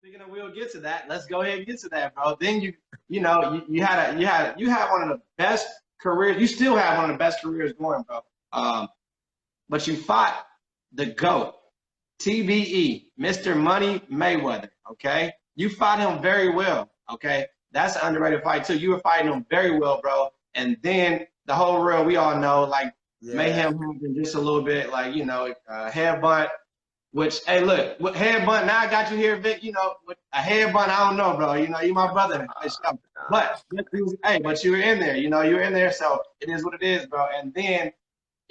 Speaking of, we'll get to that. Let's go ahead and get to that, bro. Then you had one of the best careers. You still have one of the best careers going, bro. But you fought the GOAT, TBE, Mr. Money Mayweather. Okay, you fought him very well. Okay, that's an underrated fight too. You were fighting him very well, bro. And then the whole real, we all know, like mayhem happened just a little bit, like headbutt. Which, hey, look, with headbutt, now I got you here, Vic. With a headbutt, I don't know, bro. You my brother. But hey, but you were in there. You were in there, so it is what it is, bro. And then,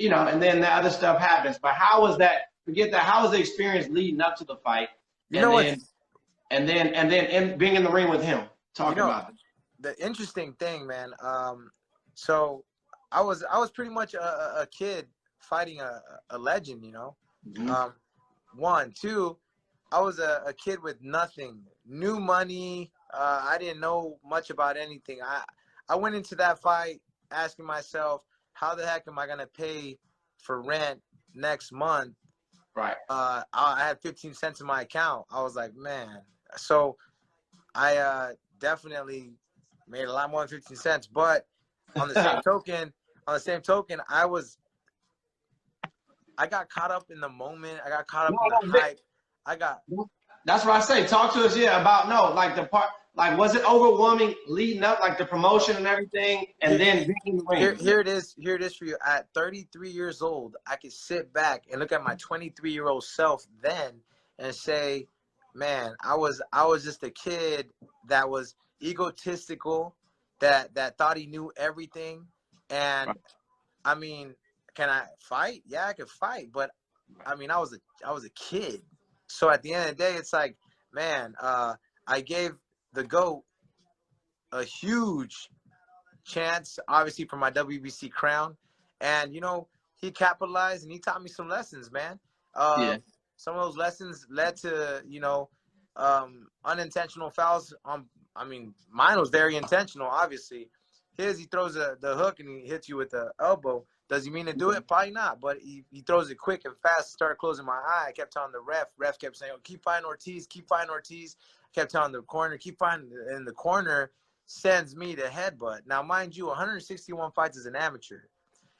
and then the other stuff happens. But how was that? Forget that. How was the experience leading up to the fight? And then being in the ring with him, talking about it. The interesting thing, man. So I was pretty much a kid fighting a legend, Mm-hmm. One, two, I was a kid with nothing, new money. I didn't know much about anything. I went into that fight asking myself, how the heck am I going to pay for rent next month? Right. I had 15 cents in my account. I was like, man. So I definitely made a lot more than 15 cents. But on the same token, I got caught up in the moment. I got caught up in the hype. That's what I say. Talk to us, about like the part. Like, was it overwhelming leading up, like the promotion and everything, and then being in the ring? Here it is for you. At 33 years old, I could sit back and look at my 23-year-old self then and say, man, I was just a kid that was egotistical, that thought he knew everything, and I mean. Can I fight? Yeah, I could fight, but I mean, I was a kid. So at the end of the day, it's like, man, I gave the GOAT a huge chance, obviously, for my WBC crown, and he capitalized and he taught me some lessons, man. Some of those lessons led to unintentional fouls. I mean, mine was very intentional, obviously. His, he throws the hook and he hits you with the elbow. Does he mean to do it? Probably not. But he throws it quick and fast. Started closing my eye. I kept telling the ref. Ref kept saying, oh, keep fighting Ortiz. Keep fighting Ortiz. I kept telling the corner, keep fighting. And the corner sends me to headbutt. Now, mind you, 161 fights as an amateur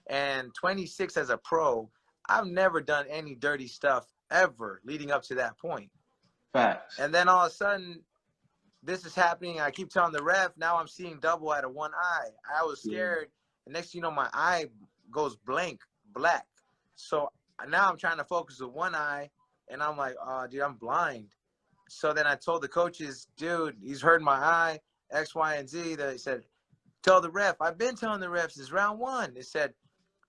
and 26 as a pro. I've never done any dirty stuff ever leading up to that point. Facts. And then all of a sudden, this is happening. I keep telling the ref. Now I'm seeing double out of one eye. I was scared. And next thing you know, my eye goes black. So now I'm trying to focus with one eye, and I'm like, oh, dude, I'm blind. So then I told the coaches, dude, he's hurting my eye, X, Y, and Z. They said, tell the ref. I've been telling the refs, it's round one. They said,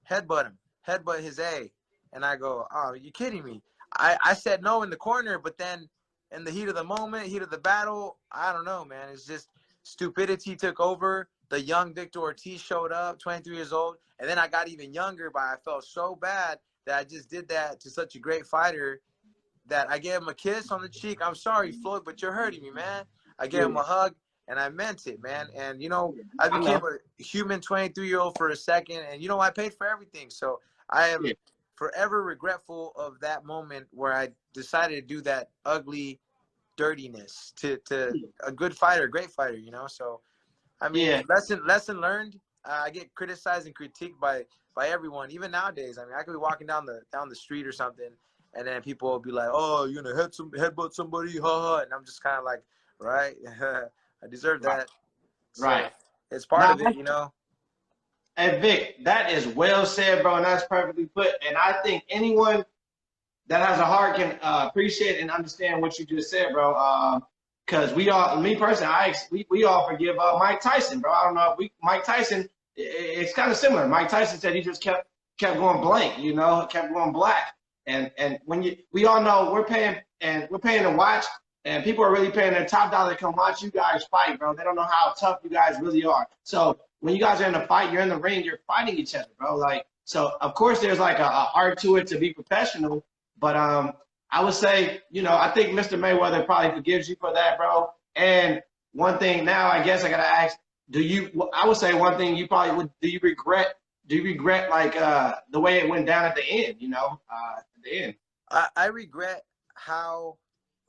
headbutt him, headbutt his A. And I go, oh, you kidding me? I said no in the corner, but then in the heat of the moment, heat of the battle, I don't know, man. It's just stupidity took over. The young Victor Ortiz showed up, 23 years old. And then I got even younger, but I felt so bad that I just did that to such a great fighter that I gave him a kiss on the cheek. I'm sorry, Floyd, but you're hurting me, man. I gave him a hug, and I meant it, man. And, I became a human 23-year-old for a second. And, I paid for everything. So I am forever regretful of that moment where I decided to do that ugly dirtiness to a good fighter, great fighter, So, I mean, lesson learned. I get criticized and critiqued by everyone, even nowadays. I mean, I could be walking down the street or something, and then people will be like, "Oh, you're gonna headbutt somebody, ha!" And I'm just kind of like, "Right, I deserve that." Right. So it's part of it, Hey, Vic, that is well said, bro, and that's perfectly put. And I think anyone that has a heart can appreciate and understand what you just said, bro. Because we all, me personally, we all forgive Mike Tyson, bro. I don't know. Mike Tyson, it's kind of similar. Mike Tyson said he just kept going blank, kept going black. And when we all know we're paying to watch, and people are really paying their top dollar to come watch you guys fight, bro. They don't know how tough you guys really are. So when you guys are in a fight, you're in the ring, you're fighting each other, bro. Like, so of course there's like a art to it to be professional, but I would say, I think Mr. Mayweather probably forgives you for that, bro. And one thing now, I guess I gotta ask, I would say one thing you probably would, do you regret like the way it went down at the end, at the end? I regret how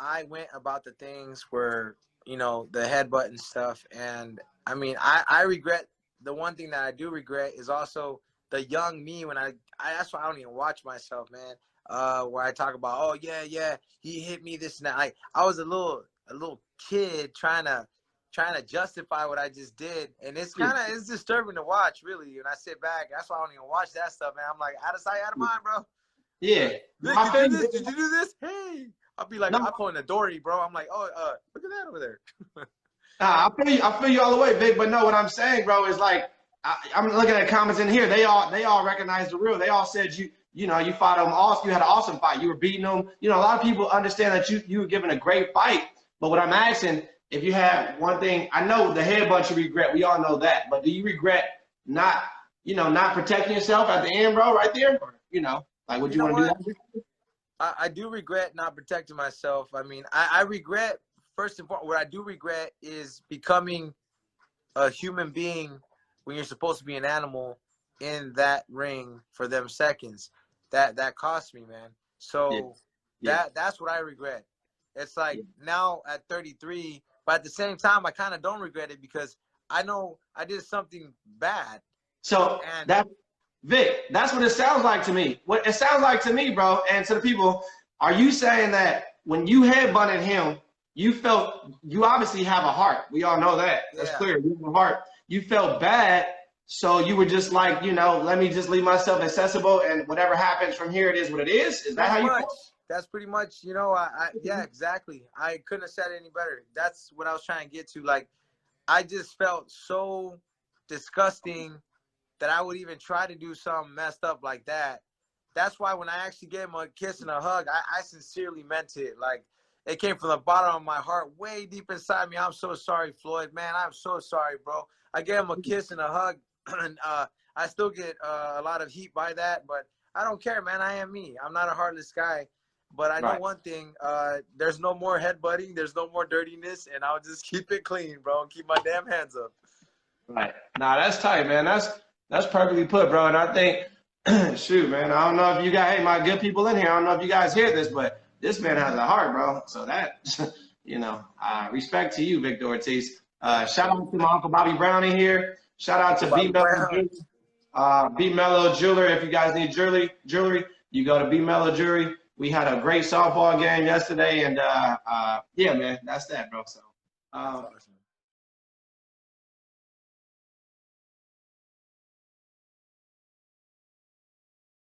I went about the things where, you know, the headbutt and stuff. And I mean, I regret, the one thing that I do regret is also the young me when that's why I don't even watch myself, man. Where I talk about, oh yeah, he hit me this and that. Like I was a little kid trying to justify what I just did, and it's disturbing to watch, really. And I sit back, that's why I don't even watch that stuff, man. I'm like, out of sight, out of mind, bro. Yeah. Vic, you did this? Did you do this? Hey, I'll be like, I'm pulling a Dory, bro. I'm like, oh, look at that over there. I feel you all the way, Vic. But no, what I'm saying, bro, is like I'm looking at comments in here. They all recognize the real. They all said you know you fought them awesome. You had an awesome fight. You were beating them. You know, a lot of people understand that you were given a great fight. But what I'm asking, if you have one thing, I know the headbutt you regret. We all know that. But do you regret not protecting yourself at the end, bro? Right there, or, you know, like would you want to do that? I do regret not protecting myself. I mean, I regret, first and foremost, what I do regret is becoming a human being when you're supposed to be an animal in that ring for them seconds. That cost me, man. So that's what I regret. It's like now at 33, but at the same time, I kind of don't regret it because I know I did something bad. So Vic, that's what it sounds like to me. What it sounds like to me, bro, and to the people, are you saying that when you headbutted him, you obviously have a heart. We all know that. That's clear. You have a heart. You felt bad, so you were just like, you know, let me just leave myself accessible, and whatever happens from here, it is what it is. Is that how you feel? That's pretty much, you know, yeah, exactly. I couldn't have said it any better. That's what I was trying to get to. Like, I just felt so disgusting that I would even try to do something messed up like that. That's why when I actually gave him a kiss and a hug, I sincerely meant it. Like, it came from the bottom of my heart, way deep inside me. I'm so sorry, Floyd, man. I'm so sorry, bro. I gave him a kiss and a hug, and I still get a lot of heat by that, but I don't care, man. I am me. I'm not a heartless guy. But I know one thing, there's no more headbutting, there's no more dirtiness, and I'll just keep it clean, bro, and keep my damn hands up. Right. Nah, that's tight, man. That's perfectly put, bro. And I think, shoot, man, I don't know if you guys, hey, my good people in here, I don't know if you guys hear this, but this man has a heart, bro. So that, you know, respect to you, Victor Ortiz. Shout out to my Uncle Bobby Brown in here. Shout out to B Mello Jeweler. If you guys need jewelry, you go to B Mello Jewelry. We had a great softball game yesterday, and yeah, man, that's that, bro. So, awesome.